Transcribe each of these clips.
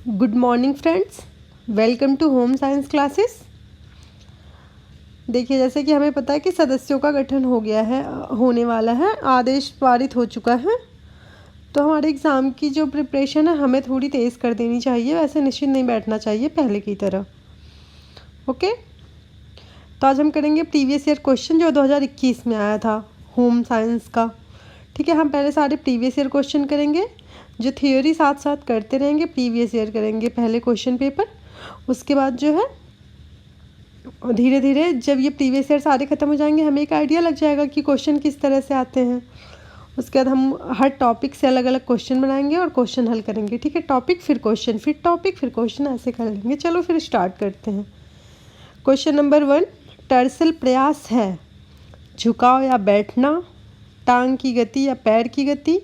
Good morning friends, welcome to home science classes. देखिए, जैसे कि हमें पता है कि सदस्यों का गठन हो गया है, होने वाला है, आदेश पारित हो चुका है। तो हमारे एग्ज़ाम की जो प्रिपरेशन है हमें थोड़ी तेज़ कर देनी चाहिए, वैसे निश्चित नहीं बैठना चाहिए पहले की तरह। ओके, तो आज हम करेंगे प्रीवियस ईयर क्वेश्चन जो 2021 में आया था होम साइंस का। ठीक है, हम पहले सारे प्रीवियस ईयर क्वेश्चन करेंगे, जो थियोरी साथ साथ करते रहेंगे। प्रीवियस ईयर करेंगे पहले क्वेश्चन पेपर, उसके बाद जो है धीरे धीरे जब ये प्रीवियस ईयर सारे ख़त्म हो जाएंगे हमें एक आइडिया लग जाएगा कि क्वेश्चन किस तरह से आते हैं। उसके बाद हम हर टॉपिक से अलग अलग क्वेश्चन बनाएंगे और क्वेश्चन हल करेंगे। ठीक है, टॉपिक फिर क्वेश्चन फिर टॉपिक फिर क्वेश्चन, ऐसे कर लेंगे। चलो फिर स्टार्ट करते हैं। क्वेश्चन नंबर 1, टर्सल प्रयास है झुकाव या बैठना, टांग की गति या पैर की गति,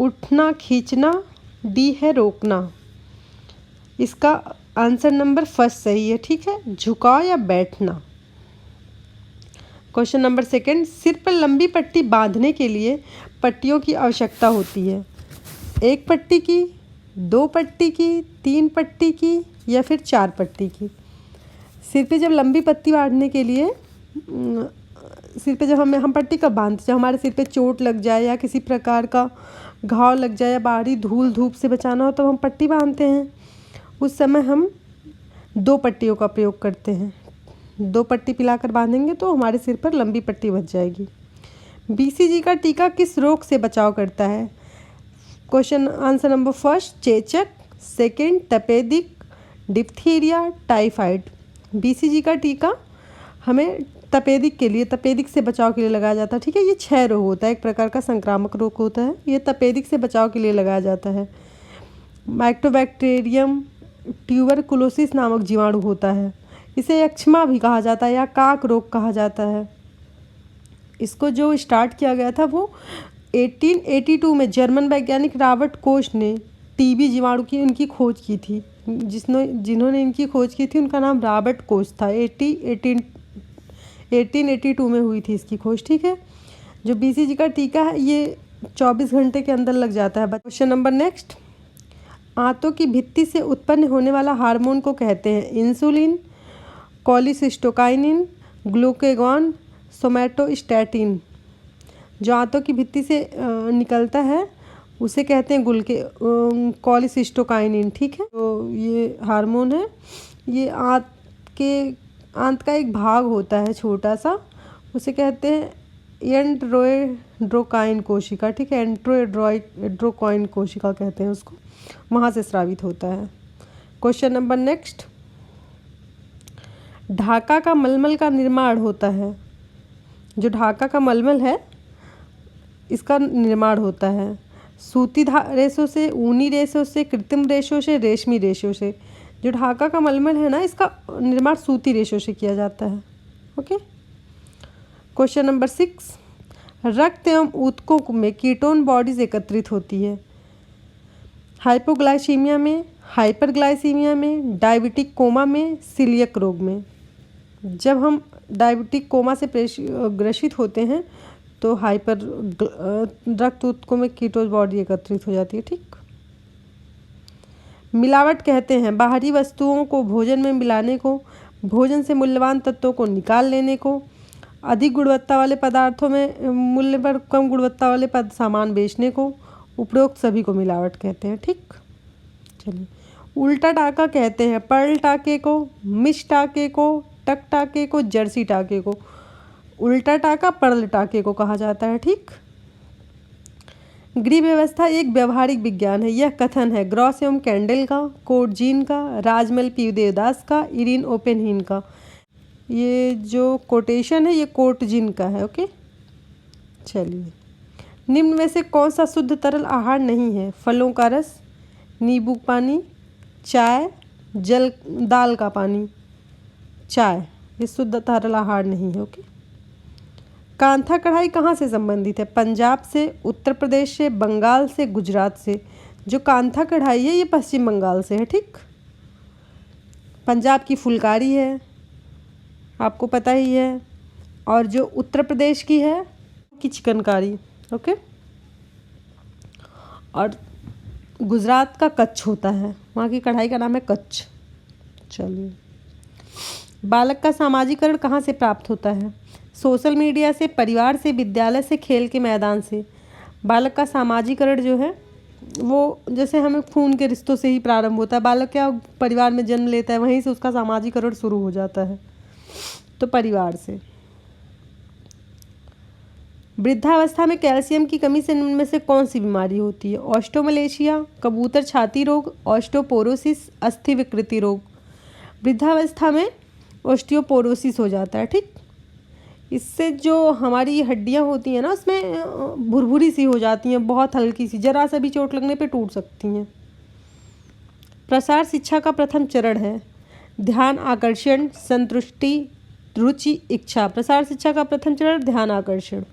उठना खींचना, डी है रोकना। इसका आंसर नंबर फर्स्ट सही है। ठीक है, झुकाव या बैठना। क्वेश्चन नंबर 2, सिर पर लंबी पट्टी बांधने के लिए पट्टियों की आवश्यकता होती है। 1 पट्टी की, 2 पट्टी की, 3 पट्टी की या फिर 4 पट्टी की। सिर पे जब लंबी पट्टी बांधने के लिए सिर पे जब हम पट्टी कब बांधते, जब हमारे सिर पे चोट लग जाए या किसी प्रकार का घाव लग जाए या बाहरी धूल धूप से बचाना हो तो हम पट्टी बांधते हैं। उस समय हम 2 पट्टियों का प्रयोग करते हैं। 2 पट्टी पिलाकर बांधेंगे तो हमारे सिर पर लंबी पट्टी बच जाएगी। BCG का टीका किस रोग से बचाव करता है? क्वेश्चन आंसर नंबर फर्स्ट चेचक, सेकंड तपेदिक, डिप्थीरिया, टाइफाइड। BCG का टीका हमें तपेदिक से बचाव के लिए लगाया जाता है। ठीक है, ये 6 रोग होता है, एक प्रकार का संक्रामक रोग होता है। ये तपेदिक से बचाव के लिए लगाया जाता है। माइक्रोबैक्टीरियम ट्यूबरकुलोसिस नामक जीवाणु होता है। इसे यक्ष्मा भी कहा जाता है या काक रोग कहा जाता है। इसको जो स्टार्ट किया गया था वो 1882 में जर्मन वैज्ञानिक रॉबर्ट कोच ने टीबी जीवाणु की उनकी खोज की थी। जिन्होंने इनकी खोज की थी उनका नाम रॉबर्ट कोच था। 1882 में हुई थी इसकी खोज। ठीक है, जो BCG का टीका है ये 24 घंटे के अंदर लग जाता है। क्वेश्चन नंबर नेक्स्ट, आंतों की भित्ति से उत्पन्न होने वाला हार्मोन को कहते हैं इंसुलिन, कोलिसिस्टोकाइनिन, ग्लूकेगॉन, सोमैटोस्टैटिन। जो आंतों की भित्ति से निकलता है उसे कहते हैं कोलिसिस्टोकाइनिन। ठीक है, तो ये हार्मोन है, ये आंत का एक भाग होता है छोटा सा, उसे कहते हैं एंड्रोएड्रोकाइन कोशिका। ठीक है, एंड्रोएड्रोकाइन कोशिका कहते हैं उसको, वहाँ से स्रावित होता है। क्वेश्चन नंबर नेक्स्ट, ढाका का मलमल का निर्माण होता है। जो ढाका का मलमल है इसका निर्माण होता है सूती रेशों से, ऊनी रेशों से, कृत्रिम रेशों से, रेशमी रेशों से। जो ढाका का मलमल है ना, इसका निर्माण सूती रेशों से किया जाता है। ओके, क्वेश्चन नंबर 6, रक्त एवं ऊतकों में कीटोन बॉडीज एकत्रित होती है। हाइपोग्लाइसीमिया में, हाइपरग्लाइसीमिया में, डायबिटिक कोमा में, सीलियक रोग में। जब हम डायबिटिक कोमा से ग्रसित होते हैं तो रक्त ऊतकों में कीटोन बॉडी एकत्रित हो जाती है। ठीक, मिलावट कहते हैं बाहरी वस्तुओं को भोजन में मिलाने को, भोजन से मूल्यवान तत्वों को निकाल लेने को, अधिक गुणवत्ता वाले पदार्थों में मूल्य पर कम गुणवत्ता वाले सामान बेचने को, उपरोक्त सभी को मिलावट कहते हैं। ठीक, चलिए, उल्टा टाका कहते हैं पर्ल टाके को, मिश टाके को, टक टाके को, जर्सी टाके को। उल्टा टाका पर्ल टाके को कहा जाता है। ठीक, गृह व्यवस्था एक व्यवहारिक विज्ञान है। यह कथन है ग्रॉस एवं कैंडल का, कोटजीन का, राजमल पी देवदास का, इरिन ओपेनहीन का। ये जो कोटेशन है ये कोटजीन का है। ओके, चलिए, निम्न में से कौन सा शुद्ध तरल आहार नहीं है? फलों का रस, नींबू पानी, चाय, दाल का पानी। चाय ये शुद्ध तरल आहार नहीं है। ओके, कांथा कढ़ाई कहाँ से संबंधित है? पंजाब से, उत्तर प्रदेश से, बंगाल से, गुजरात से। जो कांथा कढ़ाई है ये पश्चिम बंगाल से है। ठीक, पंजाब की फुलकारी है, आपको पता ही है, और जो उत्तर प्रदेश की है की चिकनकारी। ओके, और गुजरात का कच्छ होता है, वहाँ की कढ़ाई का नाम है कच्छ। चलिए, बालक का सामाजिकरण कहाँ से प्राप्त होता है? सोशल मीडिया से, परिवार से, विद्यालय से, खेल के मैदान से। बालक का सामाजिकरण जो है वो जैसे हमें खून के रिश्तों से ही प्रारंभ होता है। बालक क्या परिवार में जन्म लेता है, वहीं से उसका सामाजिकरण शुरू हो जाता है, तो परिवार से। वृद्धावस्था में कैल्शियम की कमी से निम्न में से कौन सी बीमारी होती है? ऑस्टोमलेशिया, कबूतर छाती रोग, ऑस्टोपोरोसिस, अस्थि विकृति रोग। वृद्धावस्था में ऑस्टियोपोरोसिस हो जाता है, ठीक। इससे जो हमारी हड्डियां होती हैं ना, उसमें भुरभुरी सी हो जाती हैं, बहुत हल्की सी, जरा सा भी चोट लगने पे टूट सकती हैं। प्रसार शिक्षा का प्रथम चरण है ध्यान, आकर्षण, संतुष्टि, रुचि, इच्छा। प्रसार शिक्षा का प्रथम चरण ध्यान, आकर्षण।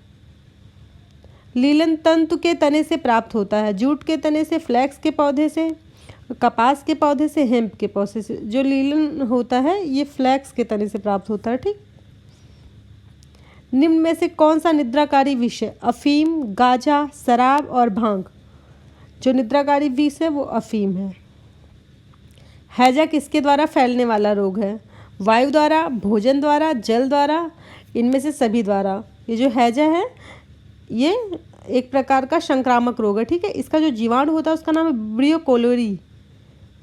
लीलन तंतु के तने से प्राप्त होता है, जूट के तने से, फ्लैक्स के पौधे से, कपास के पौधे से, हेम्प के पौधे से। जो लीलन होता है ये फ्लैक्स के तने से प्राप्त होता है, ठीक। निम्न में से कौन सा निद्राकारी विष है? अफीम, गांजा, शराब और भांग। जो निद्राकारी विष है वो अफीम है। हैजा किसके द्वारा फैलने वाला रोग है? वायु द्वारा, भोजन द्वारा, जल द्वारा, इनमें से सभी द्वारा। ये जो हैजा है ये एक प्रकार का संक्रामक रोग है, ठीक है। इसका जो जीवाणु होता है उसका नाम है ब्रियो कोलोरी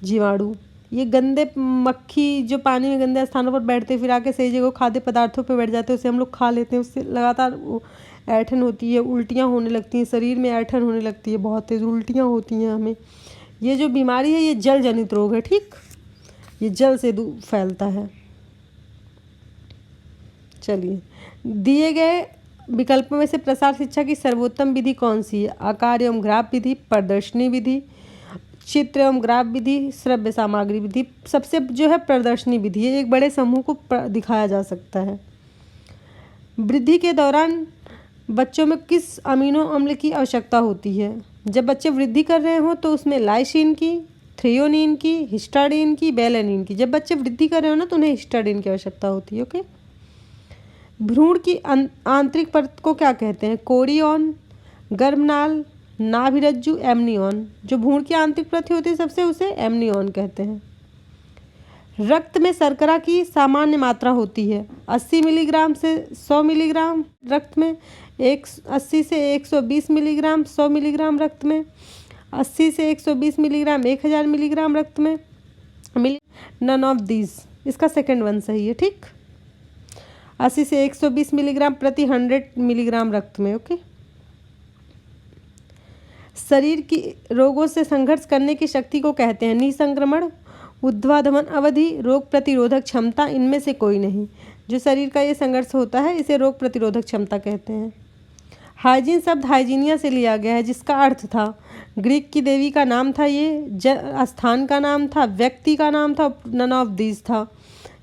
जीवाणु। ये गंदे मक्खी जो पानी में गंदे स्थानों पर बैठते फिर आके सही जगह खाद्य पदार्थों पर बैठ जाते हैं, उसे हम लोग खा लेते हैं, उससे लगातार ऐंठन होती है, उल्टियाँ होने लगती हैं, शरीर में ऐंठन होने लगती है, बहुत तेज़ उल्टियाँ होती हैं हमें। ये जो बीमारी है ये जल जनित रोग है, ठीक। ये जल से फैलता है। चलिए, दिए गए विकल्पों में से प्रसार शिक्षा की सर्वोत्तम विधि कौन सी है? आकार एवं ग्राफ विधि, प्रदर्शनी विधि, चित्र एवं ग्राफ विधि, श्रव्य सामग्री विधि। सबसे जो है प्रदर्शनी विधि है, एक बड़े समूह को दिखाया जा सकता है। वृद्धि के दौरान बच्चों में किस अमीनो अम्ल की आवश्यकता होती है? जब बच्चे वृद्धि कर रहे हों तो उसमें लाइसिन की, थ्रेयोनिन की, हिस्टाडीन की, बेलेनिन की। जब बच्चे वृद्धि कर रहे हो ना तो उन्हें हिस्टाडीन की आवश्यकता होती है, ओके। भ्रूण की आंतरिक परत को क्या कहते हैं? कोरियन, गर्भनाल, नाभिरज्जु, एमनियन। जो भ्रूण की आंतरिक परत होती है सबसे, उसे एमनियन कहते हैं। रक्त में शर्करा की सामान्य मात्रा होती है 80 मिलीग्राम से 100 मिलीग्राम रक्त में, 80 से 120 मिलीग्राम 100 मिलीग्राम रक्त में, 80 से 120 मिलीग्राम 1000 मिलीग्राम रक्त में। नन ऑफ दिस, इसका सेकंड वन सही है, ठीक। 80 से 120 मिलीग्राम प्रति 100 मिलीग्राम रक्त में, ओके। शरीर की रोगों से संघर्ष करने की शक्ति को कहते हैं निसंक्रमण, ऊर्ध्वाधमन अवधि, रोग प्रतिरोधक क्षमता। इनमें से कोई नहीं। जो शरीर का ये संघर्ष होता है इसे रोग प्रतिरोधक क्षमता कहते हैं। हाइजीन शब्द हाइजीनिया से लिया गया है, जिसका अर्थ था, ग्रीक की देवी का नाम था, ये स्थान का नाम था, व्यक्ति का नाम था, नन ऑफ दिस था।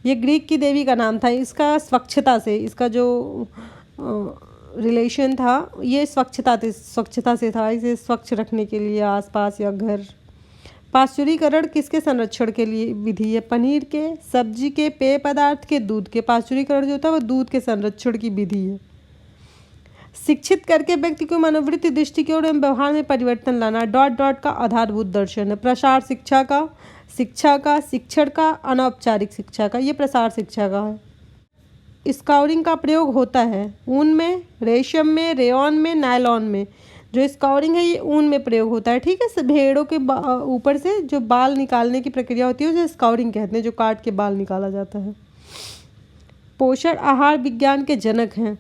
ये ग्रीक की देवी का नाम था। इसका स्वच्छता से, इसका जो रिलेशन था ये स्वच्छता से था, इसे स्वच्छ रखने के लिए आसपास या घर। पाश्चुरीकरण किसके संरक्षण के लिए विधि है? पनीर के, सब्जी के, पेय पदार्थ के, दूध के। पाश्चुरीकरण जो होता है वो दूध के संरक्षण की विधि है। शिक्षित करके व्यक्ति को मनोवृत्ति, दृष्टिकोण एवं व्यवहार में परिवर्तन लाना डॉट डॉट का आधारभूत दर्शन है। प्रसार शिक्षा का, शिक्षण का, अनौपचारिक शिक्षा का। ये प्रसार शिक्षा का है। स्काउरिंग का प्रयोग होता है ऊन में, रेशम में, रेयॉन में, नायलॉन में। जो स्काउरिंग है ये ऊन में प्रयोग होता है, ठीक है। भेड़ों के ऊपर से जो बाल निकालने की प्रक्रिया होती है उसे स्काउरिंग कहते हैं, जो काट के बाल निकाला जाता है। पोषण आहार विज्ञान के जनक हैं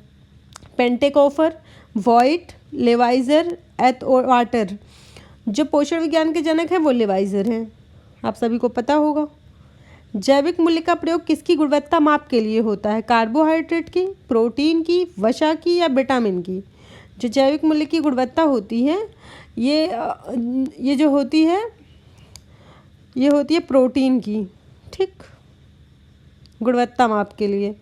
पेंटेकोफर, वॉइट, लेवाइजर, एथवाटर। जो पोषण विज्ञान के जनक हैं वो लेवाइजर हैं, आप सभी को पता होगा। जैविक मूल्य का प्रयोग किसकी गुणवत्ता माप के लिए होता है? कार्बोहाइड्रेट की, प्रोटीन की, वसा की या विटामिन की। जो जैविक मूल्य की गुणवत्ता होती है ये जो होती है ये होती है प्रोटीन की, ठीक, गुणवत्ता माप के लिए।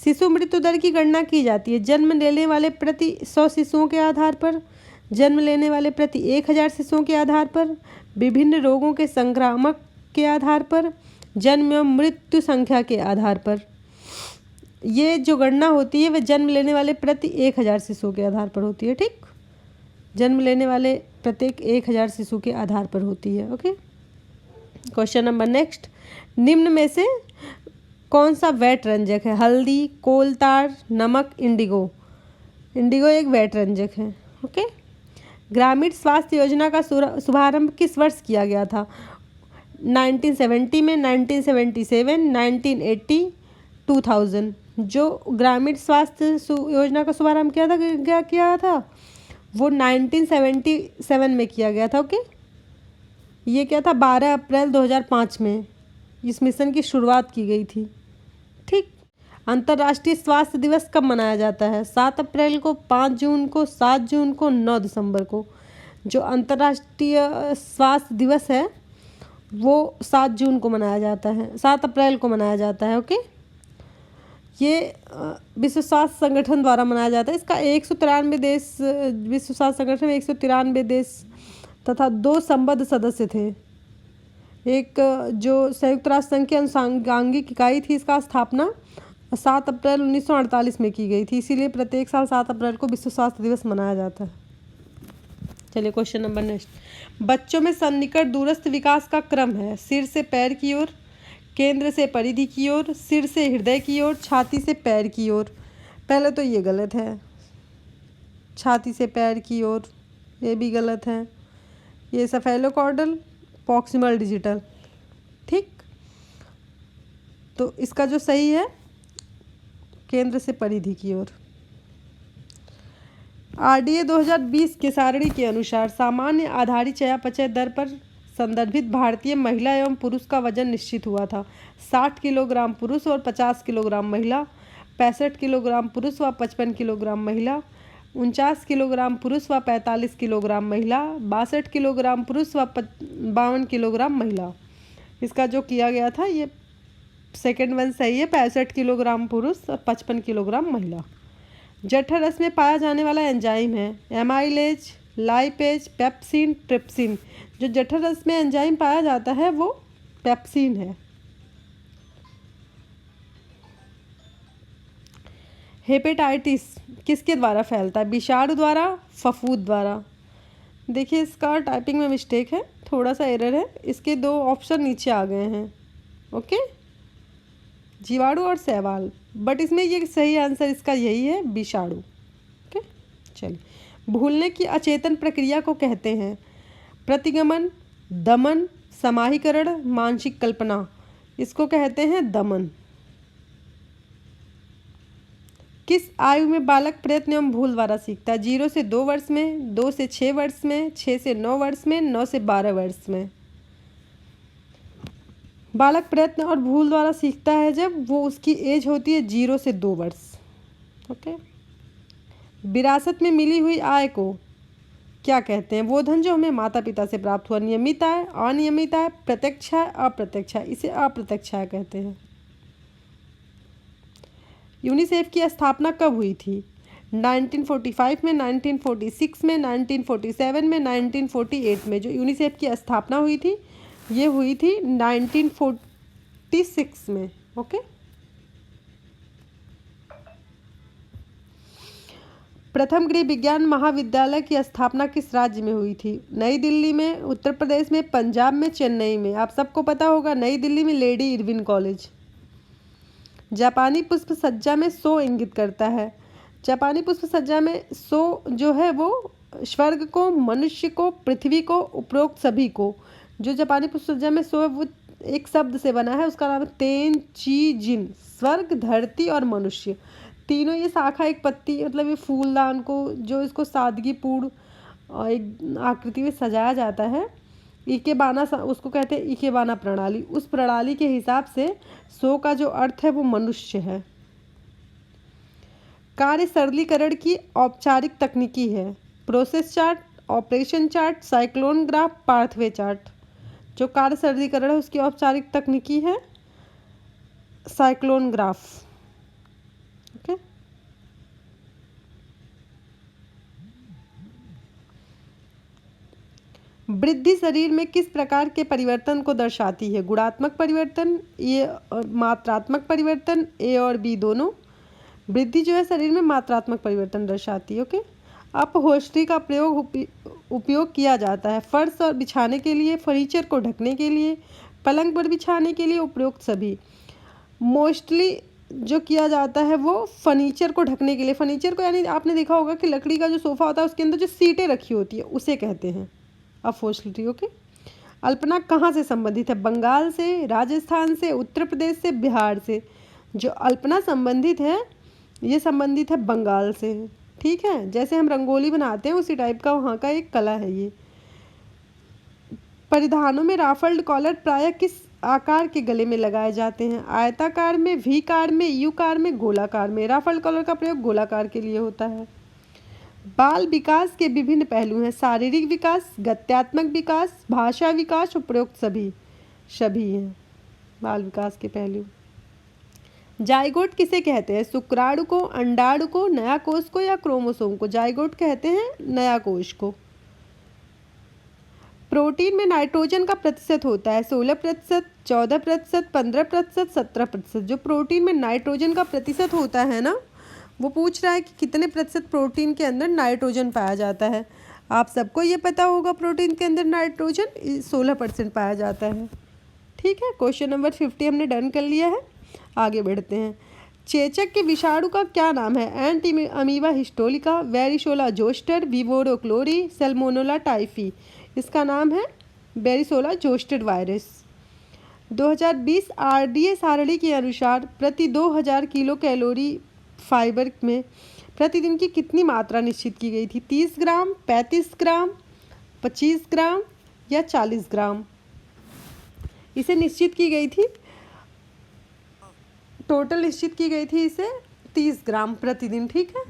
शिशु मृत्यु दर की गणना की जाती है जन्म लेने वाले प्रति 100 शिशुओं के आधार पर, जन्म लेने वाले प्रति 1000 शिशुओं के आधार पर, विभिन्न रोगों के संक्रामक के आधार पर, जन्म एवं मृत्यु संख्या के आधार पर। ये जो गणना होती है वह जन्म लेने वाले प्रति 1000 शिशुओं के आधार पर होती है, ठीक। जन्म लेने वाले प्रत्येक 1000 शिशु के आधार पर होती है। ओके, क्वेश्चन नंबर नेक्स्ट, निम्न में से कौन सा वैट रंजक है? हल्दी, कोलतार, नमक, इंडिगो। इंडिगो एक वैट रंजक है। ओके, ग्रामीण स्वास्थ्य योजना का शुभारंभ किस वर्ष किया गया था? 1970 में, 1977, 1980, 2000। जो ग्रामीण स्वास्थ्य योजना का शुभारंभ किया था वो 1977 में किया गया था। ओके, ये क्या था? 12 अप्रैल 2005 में इस मिशन की शुरुआत की गई थी। ठीक, अंतर्राष्ट्रीय स्वास्थ्य दिवस कब मनाया जाता है? 7 अप्रैल को, 5 जून को, 7 जून को, 9 दिसंबर को। जो अंतर्राष्ट्रीय स्वास्थ्य दिवस है वो 7 जून को मनाया जाता है, 7 अप्रैल को मनाया जाता है। ओके, ये विश्व स्वास्थ्य संगठन द्वारा मनाया जाता है। इसका 193 देश, विश्व स्वास्थ्य संगठन में 193 देश तथा 2 संबद्ध सदस्य थे। एक जो संयुक्त राष्ट्र संघ की अनुषंगिक इकाई थी, इसका स्थापना 7 अप्रैल 1948 में की गई थी। इसीलिए प्रत्येक साल 7 अप्रैल को विश्व स्वास्थ्य दिवस मनाया जाता है। चलिए क्वेश्चन नंबर नेक्स्ट, बच्चों में सन्निकट दूरस्थ विकास का क्रम है? सिर से पैर की ओर, केंद्र से परिधि की ओर, सिर से हृदय की ओर, छाती से पैर की ओर। पहले तो ये गलत है, छाती से पैर की ओर, ये भी गलत है। ये सेफेलोकॉर्डल, प्रॉक्सिमल डिजिटल। ठीक, तो इसका जो सही है केंद्र से परिधि की ओर। RDA 2020 के सारणी के अनुसार सामान्य आधारी चयापचय दर पर संदर्भित भारतीय महिला एवं पुरुष का वजन निश्चित हुआ था। 60 किलोग्राम पुरुष और 50 किलोग्राम महिला, 65 किलोग्राम पुरुष व 55 किलोग्राम महिला, 49 किलोग्राम पुरुष व 45 किलोग्राम महिला, 62 किलोग्राम पुरुष व 52 किलोग्राम महिला। इसका जो किया गया था ये सेकेंड वन सही है, 65 किलोग्राम पुरुष और 55 किलोग्राम महिला। जठर रस में पाया जाने वाला एंजाइम है? Amylase, lipase, pepsin, trypsin. जो जठर रस में एंजाइम पाया जाता है वो पेप्सिन है। हेपेटाइटिस किसके द्वारा फैलता है? विषाणु द्वारा, फफूंद द्वारा। देखिए इसका टाइपिंग में मिस्टेक है, थोड़ा सा एरर है। इसके 2 ऑप्शन नीचे आ गए हैं। ओके, जीवाणु और शैवाल, बट इसमें ये सही आंसर इसका यही है, विषाणु। ओके, चलिए, भूलने की अचेतन प्रक्रिया को कहते हैं? प्रतिगमन, दमन, समाहीकरण, मानसिक कल्पना। इसको कहते हैं दमन। किस आयु में बालक प्रयत्न एवं भूल द्वारा सीखता है? 0 से 2 वर्ष में, 2 से 6 वर्ष में, 6 से 9 वर्ष में, 9 से 12 वर्ष में। बालक प्रयत्न और भूल द्वारा सीखता है जब वो उसकी एज होती है 0 से 2 वर्ष। ओके, विरासत में मिली हुई आय को क्या कहते हैं? वो धन जो हमें माता पिता से प्राप्त हुआ। नियमित आय, अनियमित आय, प्रत्यक्ष आय, अप्रत्यक्ष आय। इसे अप्रत्यक्ष आय कहते हैं। यूनिसेफ की स्थापना कब हुई थी? 1945 में, 1946 में, 1947 में, 1948 में। जो यूनिसेफ की स्थापना हुई थी ये हुई थी 1946 में। ओके, प्रथम गृह विज्ञान महाविद्यालय की स्थापना किस राज्य में हुई थी? नई दिल्ली में, उत्तर प्रदेश में, पंजाब में, चेन्नई में। आप सबको पता होगा नई दिल्ली में लेडी इरविन कॉलेज। जापानी पुष्प सज्जा में सो इंगित करता है? जापानी पुष्प सज्जा में सो जो है वो स्वर्ग को, मनुष्य को, पृथ्वी को, उपरोक्त सभी को। जो जापानी पुष्प सज्जा में सो है वो एक शब्द से बना है, उसका नाम है तेन ची जिन। स्वर्ग, धरती और मनुष्य तीनों ये शाखा एक पत्ती, मतलब ये फूलदान को जो इसको सादगीपूर्ण एक आकृति में सजाया जाता है, इकेबाना, उसको कहते हैं इकेबाना प्रणाली। उस प्रणाली के हिसाब से सो का जो अर्थ है वो मनुष्य है। कार्य सरलीकरण की औपचारिक तकनीकी है? Process chart, operation chart, cyclone graph, pathway chart. जो कार्य सरलीकरण है उसकी औपचारिक तकनीकी है साइक्लोन ग्राफ। ओके, वृद्धि शरीर में किस प्रकार के परिवर्तन को दर्शाती है? गुणात्मक परिवर्तन, ये मात्रात्मक परिवर्तन, ए और बी दोनों। वृद्धि जो है शरीर में मात्रात्मक परिवर्तन दर्शाती है। ओके, अपहोस्ट्री का प्रयोग उपयोग किया जाता है। फर्श और बिछाने के लिए, फर्नीचर को ढकने के लिए, पलंग पर बिछाने के लिए, उपरोक्त सभी। मोस्टली जो किया जाता है वो फर्नीचर को ढकने के लिए। फर्नीचर को यानी आपने देखा होगा कि लकड़ी का जो सोफ़ा होता है उसके अंदर जो सीटें रखी होती है उसे कहते हैं अपहोल्स्ट्री। ओके। अल्पना कहाँ से संबंधित है? बंगाल से, राजस्थान से, उत्तर प्रदेश से, बिहार से। जो अल्पना संबंधित है ये संबंधित है बंगाल से। ठीक है, जैसे हम रंगोली बनाते हैं उसी टाइप का वहाँ का एक कला है ये। परिधानों में राफल्ड कॉलर प्रायः किस आकार के गले में लगाए जाते हैं? आयताकार में, वी कार में, यू कार में, गोलाकार में। राफल्ड कॉलर का प्रयोग गोलाकार के लिए होता है। बाल विकास के विभिन्न पहलू हैं। शारीरिक विकास, गत्यात्मक विकास, भाषा विकास, उपरोक्त सभी हैं बाल विकास के पहलू। जाइगोट किसे कहते हैं? शुक्राणु को, अंडाणु को, नया कोष को या क्रोमोसोम को? जाइगोट कहते हैं नया कोष को। प्रोटीन में नाइट्रोजन का प्रतिशत होता है 16%, 14%, 15%, 17%। जो प्रोटीन में नाइट्रोजन का प्रतिशत होता है ना, वो पूछ रहा है कि कितने प्रतिशत प्रोटीन के अंदर नाइट्रोजन पाया जाता है। आप सबको ये पता होगा प्रोटीन के अंदर नाइट्रोजन 16% पाया जाता है। ठीक है, क्वेश्चन नंबर 50 हमने डन कर लिया है। आगे बढ़ते हैं। चेचक के विषाणु का क्या नाम है? Anti amoeba histolytica, वेरिसोला zoster, विवोरो क्लोरी, Salmonella typhi. इसका नाम है वेरिसोला जोस्टर वायरस। 2020 आरडीए सारणी के अनुसार प्रति 2000 किलो कैलोरी फाइबर में प्रतिदिन की कितनी मात्रा निश्चित की गई थी? 30 ग्राम, 35 ग्राम, 25 ग्राम या 40 ग्राम? इसे निश्चित की गई थी, टोटल निश्चित की गई थी इसे 30 ग्राम प्रतिदिन। ठीक है।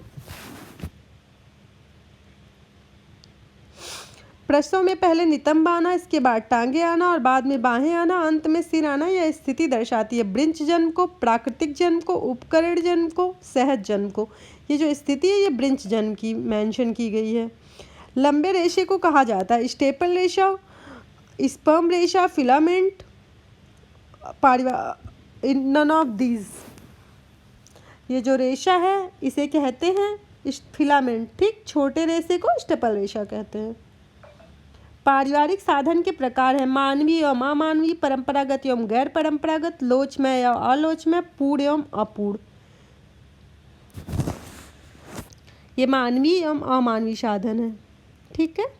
प्रसव में पहले नितंब आना, इसके बाद टांगे आना और बाद में बाहें आना, अंत में सिर आना, यह स्थिति दर्शाती है ब्रिंच जन्म को, प्राकृतिक जन्म को, उपकरण जन्म को, सहज जन्म को। ये जो स्थिति है ये ब्रिंच जन्म की मेंशन की गई है। लंबे रेशे को कहा जाता है स्टेपल रेशा, स्पर्म रेशा, फिलामेंट, नन ऑफ दीज। ये जो रेशा है इसे कहते हैं फिलामेंट। ठीक, छोटे रेशे को स्टेपल रेशा कहते हैं। पारिवारिक साधन के प्रकार हैं मानवीय एवं अमानवीय, परंपरागत एवं गैर परंपरागत, लोचमय या अलोचमय, पूर्ण एवं अपूर्ण। ये मानवीय एवं अमानवीय साधन है। ठीक है।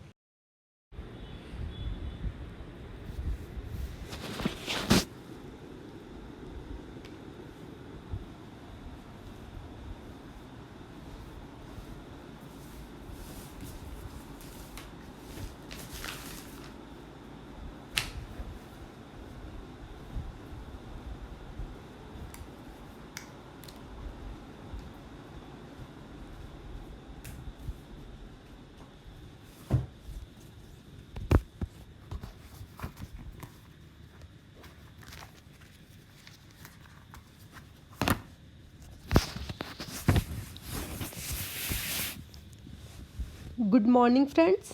Good morning friends,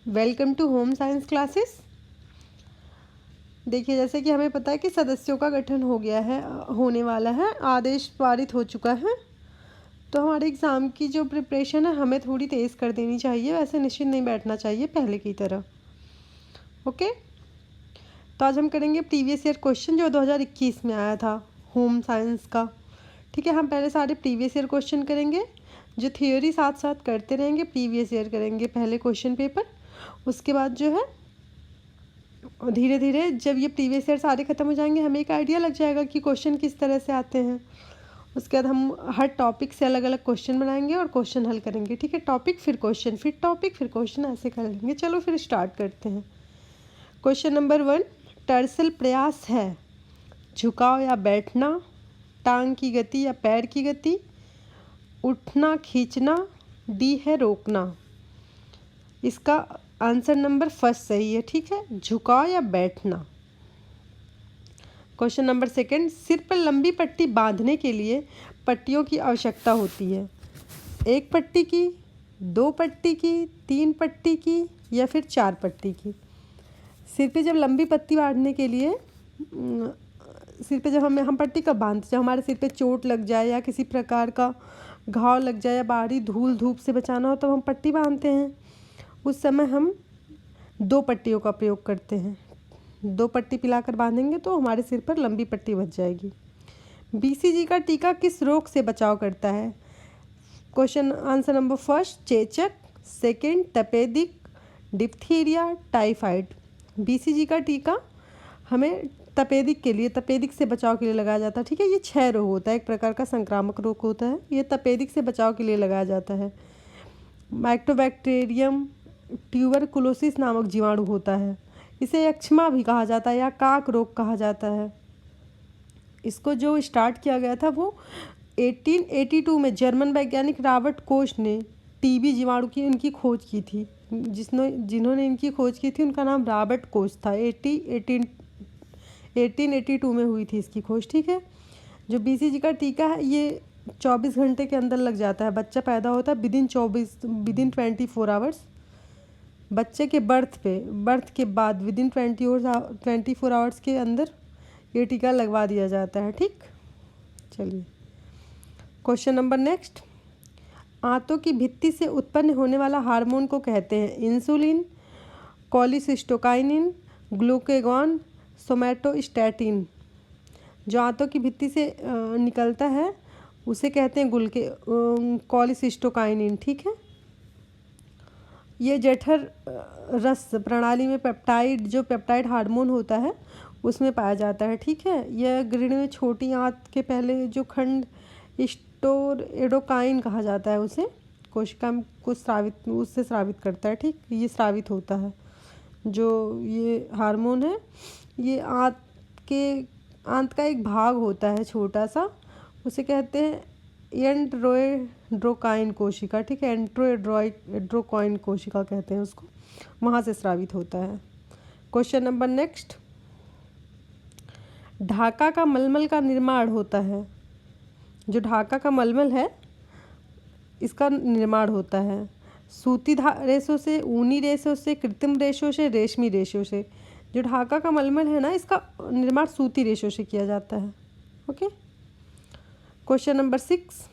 welcome to home science classes. देखिए, जैसे कि हमें पता है कि सदस्यों का गठन हो गया है, होने वाला है, आदेश पारित हो चुका है। तो हमारे एग्ज़ाम की जो प्रिपरेशन है हमें थोड़ी तेज़ कर देनी चाहिए, वैसे निश्चित नहीं बैठना चाहिए पहले की तरह। ओके, तो आज हम करेंगे प्रीवियस ईयर क्वेश्चन जो 2021 में आया था होम साइंस का। ठीक है, हम पहले सारे प्रीवियस ईयर क्वेश्चन करेंगे, जो थियोरी साथ साथ करते रहेंगे। प्रीवियस ईयर करेंगे पहले क्वेश्चन पेपर, उसके बाद जो है धीरे धीरे जब ये प्रीवियस ईयर सारे ख़त्म हो जाएंगे हमें एक आइडिया लग जाएगा कि क्वेश्चन किस तरह से आते हैं। उसके बाद हम हर टॉपिक से अलग अलग क्वेश्चन बनाएंगे और क्वेश्चन हल करेंगे। ठीक है, टॉपिक फिर क्वेश्चन फिर टॉपिक फिर क्वेश्चन, ऐसे कर लेंगे। चलो फिर स्टार्ट करते हैं। क्वेश्चन नंबर 1, टर्सल प्रयास है झुकाव या बैठना, टांग की गति या पैर की गति, उठना खींचना, डी है रोकना। इसका आंसर नंबर फर्स्ट सही है। ठीक है, झुकाव या बैठना। क्वेश्चन नंबर 2, सिर पर लंबी पट्टी बांधने के लिए पट्टियों की आवश्यकता होती है। 1 पट्टी की, 2 पट्टी की, 3 पट्टी की या फिर 4 पट्टी की। सिर पे जब लंबी पट्टी बांधने के लिए सिर पे जब हम पट्टी कब बांधते, जब हमारे सिर पे चोट लग जाए या किसी प्रकार का घाव लग जाए या बाहरी धूल धूप से बचाना हो तो हम पट्टी बांधते हैं। उस समय हम 2 पट्टियों का प्रयोग करते हैं। 2 पट्टी पिलाकर बांधेंगे तो हमारे सिर पर लंबी पट्टी बच जाएगी। बीसीजी का टीका किस रोग से बचाव करता है? क्वेश्चन आंसर नंबर फर्स्ट चेचक, सेकंड तपेदिक, डिप्थीरिया, टाइफाइड। बीसीजी का टीका हमें तपेदिक से बचाव के लिए लगाया जाता है। ठीक है, ये 6 रोग होता है, एक प्रकार का संक्रामक रोग होता है। ये तपेदिक से बचाव के लिए लगाया जाता है। माइक्रोबैक्टीरियम ट्यूबरकुलोसिस नामक जीवाणु होता है। इसे यक्ष्मा भी कहा जाता है या काक रोग कहा जाता है। इसको जो स्टार्ट किया गया था वो 1882 में जर्मन वैज्ञानिक रॉबर्ट कोच ने टीबी जीवाणु की उनकी खोज की थी। जिन्होंने इनकी खोज की थी उनका नाम रॉबर्ट कोच था। 1882 में हुई थी इसकी खोज। ठीक है, जो बीसीजी का टीका है ये 24 घंटे के अंदर लग जाता है। बच्चा पैदा होता है विदिन 24 आवर्स। बच्चे के बर्थ के बाद विदिन 24 आवर्स के अंदर ये टीका लगवा दिया जाता है। ठीक, चलिए क्वेश्चन नंबर नेक्स्ट। आंतों की भित्ति से उत्पन्न होने वाला हार्मोन को कहते हैं इंसुलिन, कोलिसिस्टोकाइनिन, ग्लूकेगॉन, सोमैटोस्टैटिन। जो आंतों की भित्ति से निकलता है उसे कहते हैं कोलिसिस्टोकाइनिन। ठीक है, ये जठर रस प्रणाली में पेप्टाइड हार्मोन होता है उसमें पाया जाता है। ठीक है, यह ग्रीड में छोटी आंत के पहले जो खंड स्टोरेडोकाइन कहा जाता है उसे कोशिका को उससे स्रावित करता है। ठीक, ये स्रावित होता है। जो ये हार्मोन है ये आंत का एक भाग होता है छोटा सा, उसे कहते हैं एंड्रोकाइन कोशिका। ठीक है, एंड्रोकाइन कोशिका कहते हैं उसको, वहाँ से स्रावित होता है। Question number next. ढाका का मलमल का निर्माण होता है। जो ढाका का मलमल है इसका निर्माण होता है सूती रेशों से, ऊनी रेशों से, कृत्रिम रेशों से, रेशमी रेशों से। जो ढाका का मलमल है ना इसका निर्माण सूती रेशों से किया जाता है। Okay, question number 6।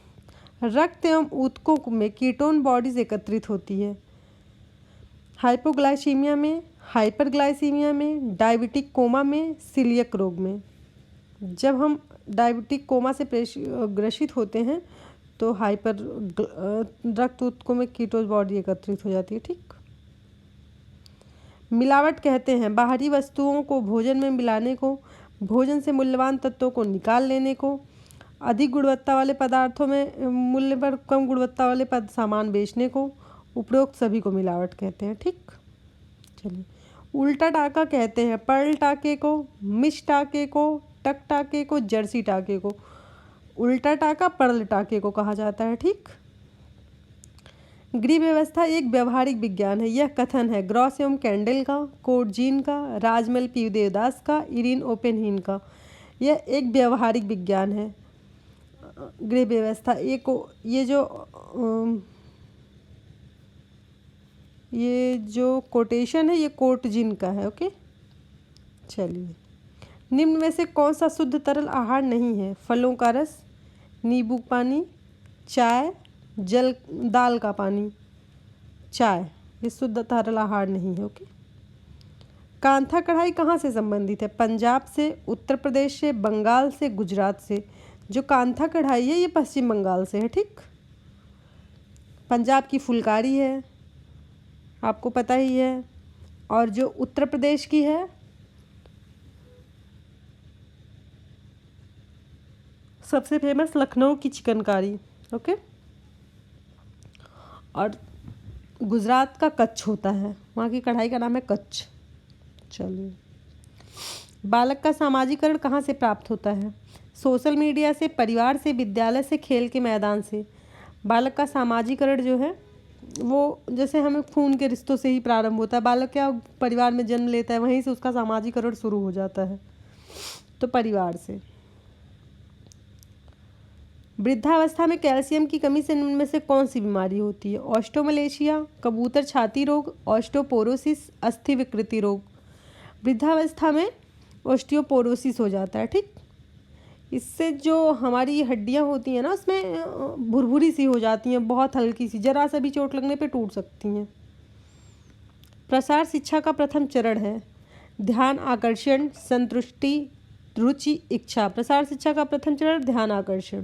रक्त एवं ऊतकों में कीटोन बॉडीज एकत्रित होती है। हाइपोग्लाइसीमिया में, हाइपरग्लाइसीमिया में, डायबिटिक कोमा में, सीलियक रोग में। जब हम डायबिटिक कोमा से ग्रसित होते हैं तो रक्त ऊतकों में कीटोन बॉडी एकत्रित हो जाती है। ठीक, मिलावट कहते हैं बाहरी वस्तुओं को भोजन में मिलाने को, भोजन से मूल्यवान तत्वों को निकाल लेने को, अधिक गुणवत्ता वाले पदार्थों में मूल्य पर कम गुणवत्ता वाले सामान बेचने को, उपरोक्त सभी को मिलावट कहते हैं। ठीक, चलिए उल्टा टाका कहते हैं पर्ल टाके को, मिश टाके को, टक टाके को, जर्सी टाके को। उल्टा टाका पर्ल टाके को कहा जाता है। ठीक, गृह व्यवस्था एक व्यवहारिक विज्ञान है। यह कथन है ग्रॉस एवं कैंडल का, कोटजीन का, राजमल पी देवदास का, इरिन ओपेनहीन का। यह एक व्यवहारिक विज्ञान है गृह व्यवस्था। ये जो कोटेशन है ये कोटजीन का है। ओके, चलिए निम्न में से कौन सा शुद्ध तरल आहार नहीं है? फलों का रस, नींबू पानी, चाय, दाल का पानी। चाय ये शुद्ध तरल आहार नहीं है। ओके, कांथा कढ़ाई कहाँ से संबंधित है? पंजाब से, उत्तर प्रदेश से, बंगाल से, गुजरात से। जो कांथा कढ़ाई है ये पश्चिम बंगाल से है। ठीक, पंजाब की फुलकारी है आपको पता ही है, और जो उत्तर प्रदेश की है सबसे फेमस लखनऊ की चिकनकारी। ओके, और गुजरात का कच्छ होता है, वहाँ की कढ़ाई का नाम है कच्छ। चलिए, बालक का सामाजिकरण कहाँ से प्राप्त होता है? सोशल मीडिया से, परिवार से, विद्यालय से, खेल के मैदान से। बालक का सामाजिकरण जो है वो जैसे हमें खून के रिश्तों से ही प्रारंभ होता है। बालक क्या परिवार में जन्म लेता है, वहीं से उसका सामाजिकरण शुरू हो जाता है, तो परिवार से। वृद्धावस्था में कैल्शियम की कमी से निम्न में से कौन सी बीमारी होती है? ऑस्टोमलेशिया, कबूतर छाती रोग, ऑस्टियोपोरोसिस, अस्थि विकृति रोग। वृद्धावस्था में ऑस्टियोपोरोसिस हो जाता है। ठीक, इससे जो हमारी हड्डियां होती हैं ना उसमें भुरभुरी सी हो जाती हैं, बहुत हल्की सी, जरा सा भी चोट लगने पे टूट सकती हैं। प्रसार शिक्षा का प्रथम चरण है? ध्यान, आकर्षण, संतुष्टि, रुचि, इच्छा। प्रसार शिक्षा का प्रथम चरण ध्यान आकर्षण।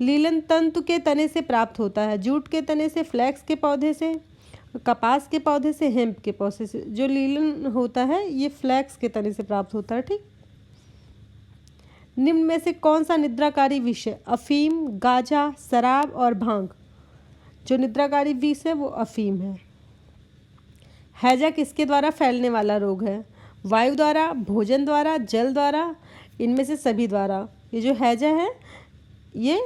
लीलन तंतु के तने से प्राप्त होता है। जूट के तने से, फ्लैक्स के पौधे से, कपास के पौधे से, हेम्प के पौधे से। जो लीलन होता है ये फ्लैक्स के तने से प्राप्त होता है। ठीक। निम्न में से कौन सा निद्राकारी विष है? अफीम, गांजा, शराब और भांग। जो निद्राकारी विष है वो अफीम है। हैजा किसके द्वारा फैलने वाला रोग है? वायु द्वारा, भोजन द्वारा, जल द्वारा, इनमें से सभी द्वारा। ये जो हैजा है ये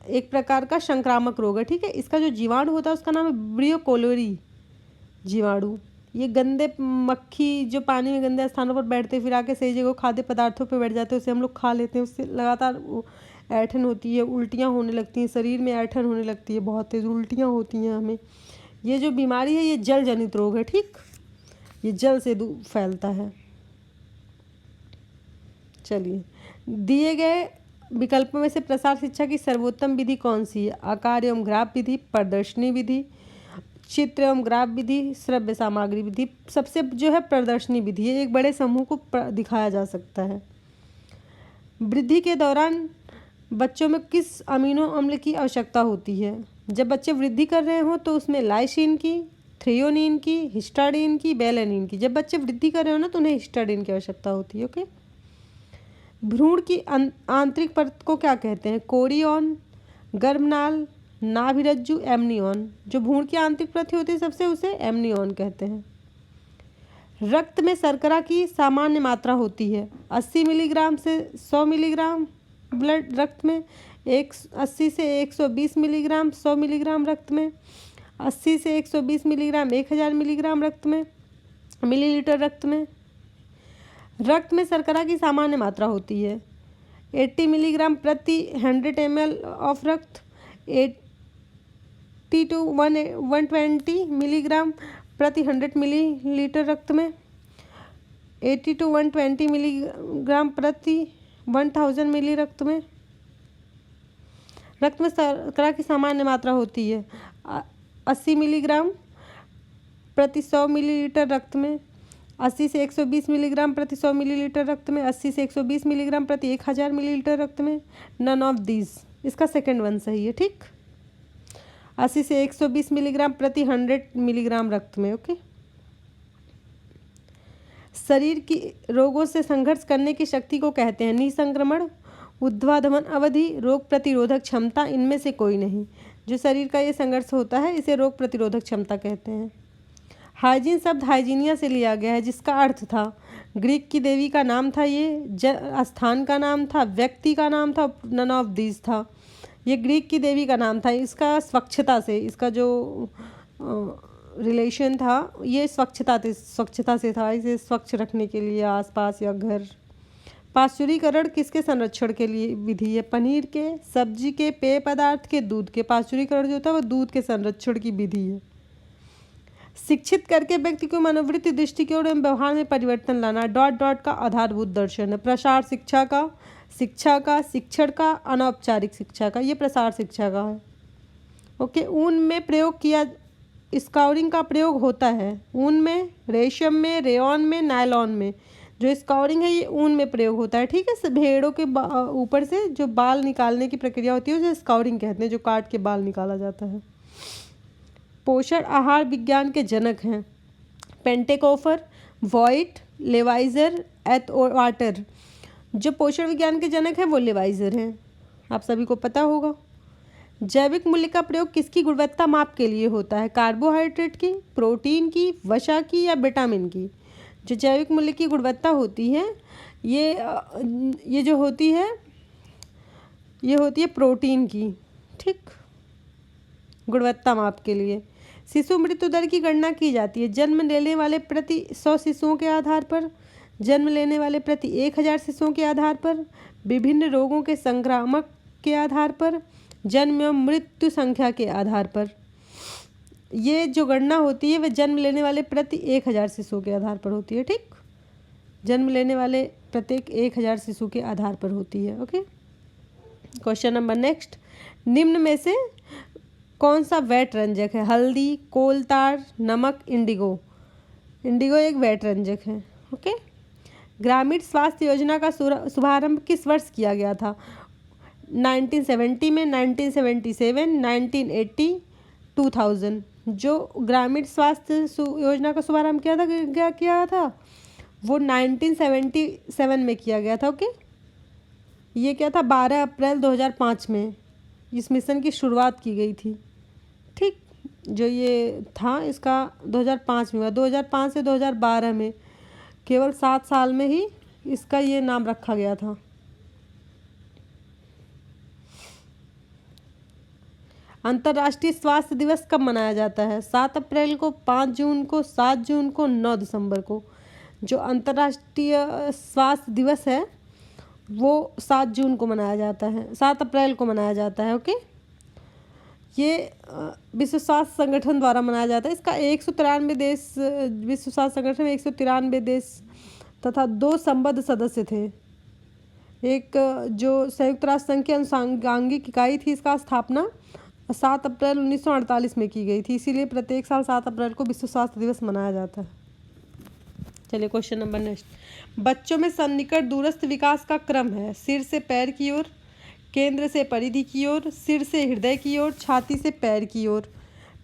एक प्रकार का संक्रामक रोग है। ठीक है। इसका जो जीवाणु होता है उसका नाम है ब्रियो कोलोरी जीवाणु। ये गंदे मक्खी जो पानी में गंदे स्थानों पर बैठते फिर आके सही जगह खाद्य पदार्थों पर बैठ जाते हैं, उसे हम लोग खा लेते हैं। उससे लगातार ऐंठन होती है, उल्टियाँ होने लगती हैं, शरीर में ऐंठन होने लगती है, बहुत तेज़ उल्टियाँ होती हैं हमें। ये जो बीमारी है ये जल जनित रोग है। ठीक। ये जल से फैलता है। चलिए, दिए गए विकल्पों में से प्रसार शिक्षा की सर्वोत्तम विधि कौन सी है? आकार एवं ग्राफ विधि, प्रदर्शनी विधि, चित्र एवं ग्राफ विधि, श्रव्य सामग्री विधि। सबसे जो है प्रदर्शनी विधि है, एक बड़े समूह को दिखाया जा सकता है। वृद्धि के दौरान बच्चों में किस अमीनो अम्ल की आवश्यकता होती है? जब बच्चे वृद्धि कर रहे हों तो उसमें लाइसिन की, थ्रेयोनिन की, हिस्टाडीन की, बेलेनिन की। जब बच्चे वृद्धि कर रहे हो ना तो उन्हें हिस्टाडीन की आवश्यकता होती है। ओके। भ्रूण की आंतरिक परत को क्या कहते हैं? कोरियन, गर्भनाल, नाभिरज्जु, एमनियन। जो भ्रूण की आंतरिक परत होती है सबसे उसे एमनियन कहते हैं। रक्त में शर्करा की सामान्य मात्रा होती है 80 मिलीग्राम से 100 मिलीग्राम ब्लड रक्त में, 80 से 120 मिलीग्राम 100 मिलीग्राम रक्त में, 80 से 120 मिलीग्राम 1000 मिलीग्राम रक्त में, मिलीलीटर रक्त में। रक्त में शर्करा की सामान्य मात्रा होती है 80 मिलीग्राम प्रति 100 ml ऑफ रक्त, 80 to 120 मिलीग्राम प्रति 100 मिलीलीटर रक्त में, 80 to 120 मिलीग्राम प्रति 1000 मिली रक्त में। रक्त में शर्करा की सामान्य मात्रा होती है 80 मिलीग्राम प्रति 100 मिलीलीटर रक्त में, 80 से 120 मिलीग्राम प्रति 100 मिलीलीटर रक्त में, 80 से 120 मिलीग्राम प्रति 1000 मिलीलीटर रक्त में। नन ऑफ दीज, इसका सेकंड वन सही है। ठीक। 80 से 120 मिलीग्राम प्रति 100 मिलीग्राम रक्त में। ओके। शरीर की रोगों से संघर्ष करने की शक्ति को कहते हैं निसंक्रमण, ऊर्ध्वाधमन अवधि, रोग प्रतिरोधक क्षमता। इनमें से कोई नहीं। जो शरीर का ये संघर्ष होता है इसे रोग प्रतिरोधक क्षमता कहते हैं। हाइजीन शब्द हाइजीनिया से लिया गया है जिसका अर्थ था, ग्रीक की देवी का नाम था, ये स्थान का नाम था, व्यक्ति का नाम था, नन ऑफ दीज था। ये ग्रीक की देवी का नाम था। इसका स्वच्छता से, इसका जो रिलेशन था ये स्वच्छता से था। इसे स्वच्छ रखने के लिए आसपास या घर। पाश्चुरीकरण किसके संरक्षण के लिए विधि है? पनीर के, सब्जी के, पेय पदार्थ के, दूध के। पाश्चुरीकरण जो होता है वो दूध के संरक्षण की विधि है। शिक्षित करके व्यक्ति को मनोवृत्ति, दृष्टिकोण एवं व्यवहार में परिवर्तन लाना डॉट डॉट का आधारभूत दर्शन है। प्रसार शिक्षा का, शिक्षण का, अनौपचारिक शिक्षा का। ये प्रसार शिक्षा का है। ओके। ऊन में प्रयोग किया, स्काउरिंग का प्रयोग होता है ऊन में, रेशम में, रेयॉन में, नायलॉन में। जो स्काउरिंग है ये ऊन में प्रयोग होता है। ठीक है। भेड़ों के ऊपर से जो बाल निकालने की प्रक्रिया होती है उसे स्काउरिंग कहते हैं, जो काट के बाल निकाला जाता है। पोषण आहार विज्ञान के जनक हैं पेंटेकोफर, वॉइट, लेवाइजर, एथवाटर। जो पोषण विज्ञान के जनक हैं वो लेवाइजर हैं, आप सभी को पता होगा। जैविक मूल्य का प्रयोग किसकी गुणवत्ता माप के लिए होता है? कार्बोहाइड्रेट की, प्रोटीन की, वसा की या विटामिन की? जो जैविक मूल्य की गुणवत्ता होती है ये जो होती है ये होती है प्रोटीन की। ठीक। गुणवत्ता माप के लिए शिशु मृत्यु दर की गणना की जाती है जन्म लेने वाले प्रति 100 शिशुओं के आधार पर, जन्म लेने वाले प्रति 1000 शिशुओं के आधार पर, विभिन्न रोगों के संक्रामक के आधार पर, जन्म एवं मृत्यु संख्या के आधार पर। ये जो गणना होती है वह जन्म लेने वाले प्रति 1000 शिशुओं के आधार पर होती है। ठीक। जन्म लेने वाले प्रत्येक 1000 शिशु के आधार पर होती है। ओके। क्वेश्चन नंबर नेक्स्ट, निम्न में से कौन सा वेट रंजक है? हल्दी, कोलतार, नमक, इंडिगो। इंडिगो एक वेट रंजक है। ओके। ग्रामीण स्वास्थ्य योजना का शुभारंभ किस वर्ष किया गया था? 1970 में, 1977, 1980, 2000। जो ग्रामीण स्वास्थ्य योजना का शुभारंभ किया था वो 1977 में किया गया था। ओके। ये क्या था? 12 अप्रैल 2005 में इस मिशन की शुरुआत की गई थी। ठीक। जो ये था इसका 2005 में हुआ। 2005 से 2012 में केवल 7 साल में ही इसका ये नाम रखा गया था। अंतर्राष्ट्रीय स्वास्थ्य दिवस कब मनाया जाता है? 7 अप्रैल को, 5 जून को, 7 जून को, 9 दिसंबर को। जो अंतर्राष्ट्रीय स्वास्थ्य दिवस है वो 7 जून को मनाया जाता है, 7 अप्रैल को मनाया जाता है। ओके। ये विश्व स्वास्थ्य संगठन द्वारा मनाया जाता है। इसका 193 देश, विश्व स्वास्थ्य संगठन में 193 देश तथा 2 संबद्ध सदस्य थे। एक जो संयुक्त राष्ट्र संघ की अनुषंगांगिक इकाई थी, इसका स्थापना 7 अप्रैल 1948 में की गई थी। इसीलिए प्रत्येक साल 7 अप्रैल को विश्व स्वास्थ्य दिवस मनाया जाता है। चलिए क्वेश्चन नंबर नेक्स्ट। बच्चों में सन्निकट दूरस्थ विकास का क्रम है? सिर से पैर की ओर, केंद्र से परिधि की ओर, सिर से हृदय की ओर, छाती से पैर की ओर।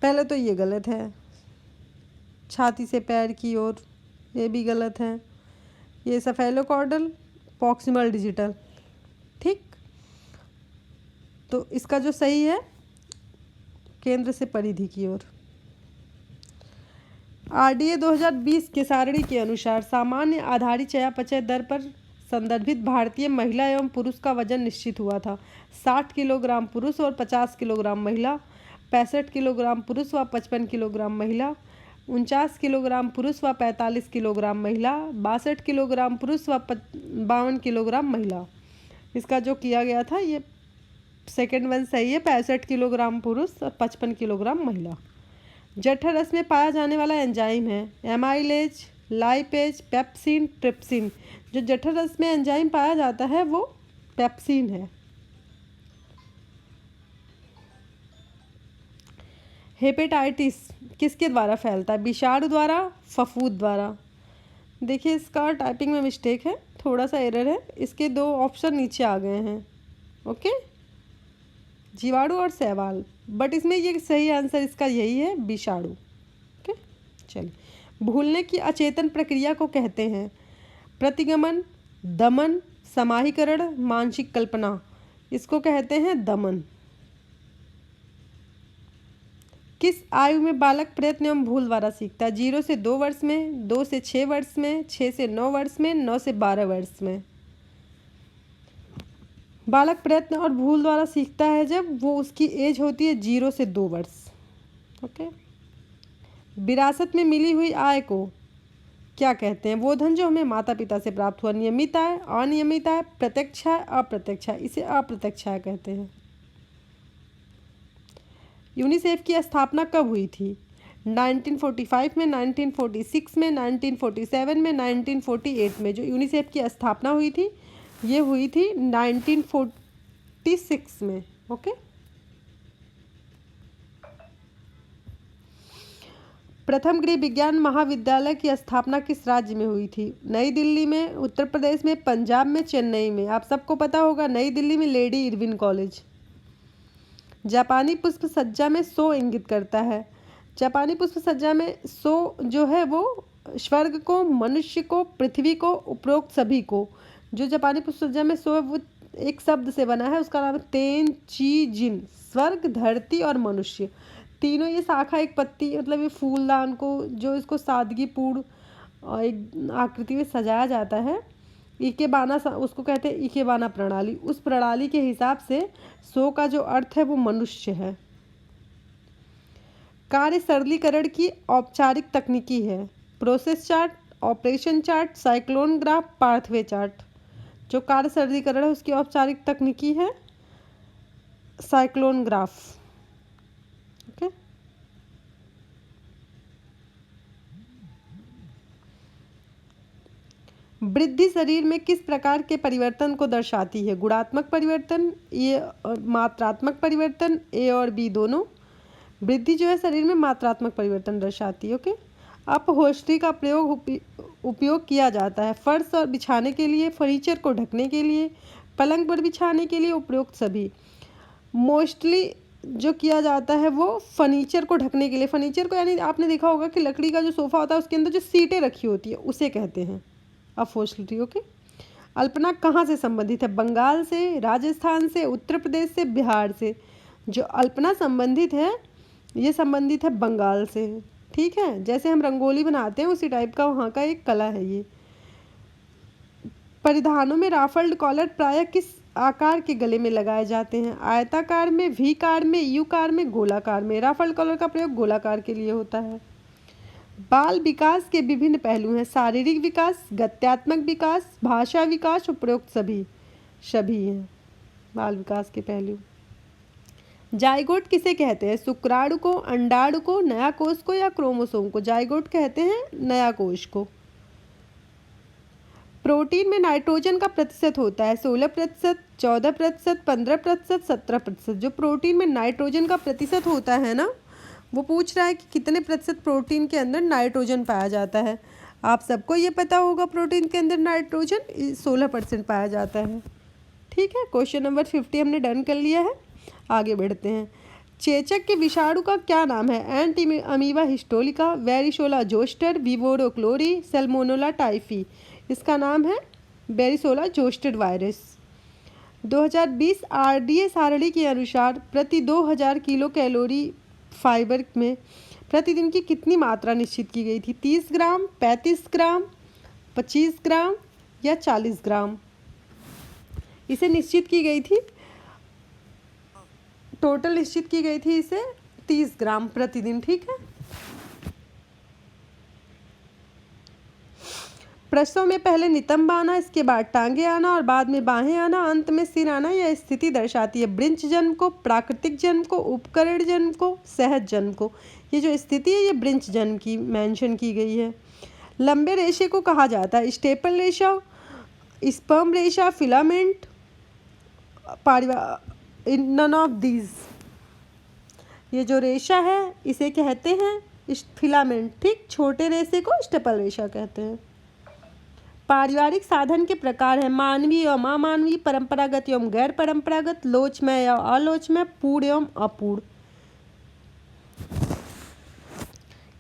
पहले तो ये गलत है, छाती से पैर की ओर, ये भी गलत है। ये सेफेलोकॉर्डल, प्रॉक्सिमल डिजिटल। ठीक। तो इसका जो सही है केंद्र से परिधि की ओर। आरडीए 2020 के सारणी के अनुसार सामान्य आधारित चयापचय दर पर संदर्भित भारतीय महिला एवं पुरुष का वजन निश्चित हुआ था। 60 किलोग्राम पुरुष और 50 किलोग्राम महिला, 65 किलोग्राम पुरुष व 55 किलोग्राम महिला, 49 किलोग्राम पुरुष व 45 किलोग्राम महिला, 62 किलोग्राम पुरुष व 52 किलोग्राम महिला। इसका जो किया गया था ये सेकेंड वन सही है, 65 किलोग्राम पुरुष और 55 किलोग्राम महिला। जठर रस में पाया जाने वाला एंजाइम है? Amylase, lipase, pepsin, trypsin. जो जठर रस में एंजाइम पाया जाता है वो पेप्सिन है। हेपेटाइटिस किसके द्वारा फैलता है? विषाणु द्वारा, फफूंद द्वारा। देखिए इसका टाइपिंग में मिस्टेक है, थोड़ा सा एरर है। इसके 2 ऑप्शन नीचे आ गए हैं। ओके, जीवाणु और शैवाल, बट इसमें ये सही आंसर इसका यही है, विषाणु। ओके। चलिए, भूलने की अचेतन प्रक्रिया को कहते हैं? प्रतिगमन, दमन, समाहीकरण, मानसिक कल्पना। इसको कहते हैं दमन। किस आयु में बालक प्रयत्न एवं भूल द्वारा सीखता है? 0 से 2 वर्ष में, 2 से 6 वर्ष में, 6 से 9 वर्ष में, 9 से 12 वर्ष में। बालक प्रयत्न और भूल द्वारा सीखता है जब वो उसकी एज होती है 0 से 2 वर्ष। ओके। विरासत में मिली हुई आय को क्या कहते हैं? वो धन जो हमें माता पिता से प्राप्त हुआ। नियमित आय, अनियमित आय, प्रत्यक्ष आय, अप्रत्यक्ष आय। इसे अप्रत्यक्ष आय कहते हैं। यूनिसेफ की स्थापना कब हुई थी? 1945 में, 1946 में, 1947 में, 1948 में। जो यूनिसेफ की स्थापना हुई थी ये हुई थी 1946 में। ओके। प्रथम गृह विज्ञान महाविद्यालय की स्थापना किस राज्य में हुई थी? नई दिल्ली में, उत्तर प्रदेश में, पंजाब में, चेन्नई में। आप सबको पता होगा नई दिल्ली में लेडी इरविन कॉलेज। जापानी पुष्प सज्जा में सो इंगित करता है? जापानी पुष्प सज्जा में सो जो है वो स्वर्ग को, मनुष्य को, पृथ्वी को, उपरोक्त सभी को। जो जापानी पुष्प सज्जा में सो है वो एक शब्द से बना है, उसका नाम है तेन ची जिन। स्वर्ग, धरती और मनुष्य, तीनों ये शाखा एक पत्ती, मतलब ये फूलदान को जो इसको सादगीपूर्ण एक आकृति में सजाया जाता है, इकेबाना, उसको कहते हैं इकेबाना प्रणाली। उस प्रणाली के हिसाब से सो का जो अर्थ है वो मनुष्य है। कार्य सरलीकरण की औपचारिक तकनीकी है? Process chart, operation chart, cyclone graph, pathway chart. जो कार्य सरलीकरण है उसकी औपचारिक तकनीकी है साइक्लोन ग्राफ। ओके। वृद्धि शरीर में किस प्रकार के परिवर्तन को दर्शाती है? गुणात्मक परिवर्तन, ये मात्रात्मक परिवर्तन, ए और बी दोनों। वृद्धि जो है शरीर में मात्रात्मक परिवर्तन दर्शाती है। ओके। अपहोल्स्ट्री का उपयोग किया जाता है फर्श और बिछाने के लिए, फर्नीचर को ढकने के लिए, पलंग पर बिछाने के लिए, उपरोक्त सभी। मोस्टली जो किया जाता है वो फर्नीचर को ढकने के लिए, फर्नीचर को यानी आपने देखा होगा कि लकड़ी का जो सोफ़ा होता है उसके अंदर जो सीटें रखी होती है उसे कहते हैं अपहोल्स्ट्री। ओके। अल्पना कहाँ से संबंधित है? बंगाल से, राजस्थान से, उत्तर प्रदेश से, बिहार से। जो अल्पना संबंधित है ये संबंधित है बंगाल से। ठीक है, जैसे हम रंगोली बनाते हैं उसी टाइप का वहाँ का एक कला है ये। परिधानों में राफल्ड कॉलर प्रायः किस आकार के गले में लगाए जाते हैं? आयताकार में, वी कार में, यू कार में, गोलाकार में। राफल्ड कॉलर का प्रयोग गोलाकार के लिए होता है। बाल विकास के विभिन्न पहलू हैं। शारीरिक विकास, गत्यात्मक विकास, भाषा विकास, उपरोक्त सभी हैं बाल विकास के पहलू। जाइगोट किसे कहते हैं? शुक्राणु को, अंडाणु को, नया कोष को या क्रोमोसोम को? जाइगोट कहते हैं नया कोष को। प्रोटीन में नाइट्रोजन का प्रतिशत होता है 16%, 14%, 15%, 17%। जो प्रोटीन में नाइट्रोजन का प्रतिशत होता है ना, वो पूछ रहा है कि कितने प्रतिशत प्रोटीन के अंदर नाइट्रोजन पाया जाता है। आप सबको ये पता होगा प्रोटीन के अंदर नाइट्रोजन 16% पाया जाता है। ठीक है, क्वेश्चन नंबर 50 हमने डन कर लिया है। आगे बढ़ते हैं। चेचक के विषाणु का क्या नाम है? Anti amoeba histolytica, वेरिसोला zoster, विवोरो क्लोरी, Salmonella typhi. इसका नाम है वेरिसोला जोस्टर वायरस। 2020 आरडीए सारणी के अनुसार प्रति 2000 किलो कैलोरी फाइबर में प्रतिदिन की कितनी मात्रा निश्चित की गई थी? 30 ग्राम, 35 ग्राम, 25 ग्राम या 40 ग्राम? इसे निश्चित की गई थी, टोटल निश्चित की गई थी इसे 30 ग्राम प्रतिदिन। ठीक है। प्रसव में पहले नितंब आना, इसके बाद टांगे आना और बाद में बाहें आना, अंत में सिर आना यह स्थिति दर्शाती है ब्रिंच जन्म को, प्राकृतिक जन्म को, उपकरण जन्म को, सहज जन्म को। ये जो स्थिति है ये ब्रिंच जन्म की मेंशन की गई है। लंबे रेशे को कहा जाता है स्टेपल रेशा, स्पर्म रेशा, फिलामेंट, नन ऑफ दीज। ये जो रेशा है इसे कहते हैं फिलामेंट। ठीक, छोटे रेशे को स्टेपल रेशा कहते हैं। पारिवारिक साधन के प्रकार है मानवीय एवं अमानवीय, परंपरागत एवं गैर परंपरागत, लोचमय या अलोचमय, पूर्ण एवं अपूर्ण।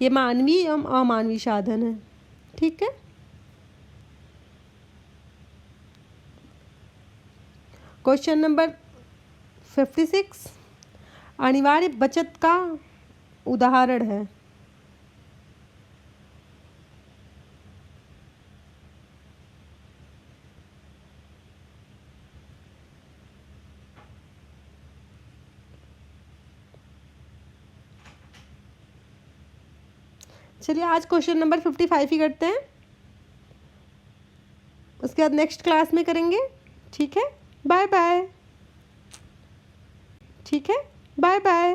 ये मानवीय एवं अमानवीय साधन है। ठीक है। क्वेश्चन नंबर 56 अनिवार्य बचत का उदाहरण है। चलिए आज क्वेश्चन नंबर 55 ही करते हैं, उसके बाद नेक्स्ट क्लास में करेंगे। ठीक है, बाय बाय। ठीक है, बाय बाय।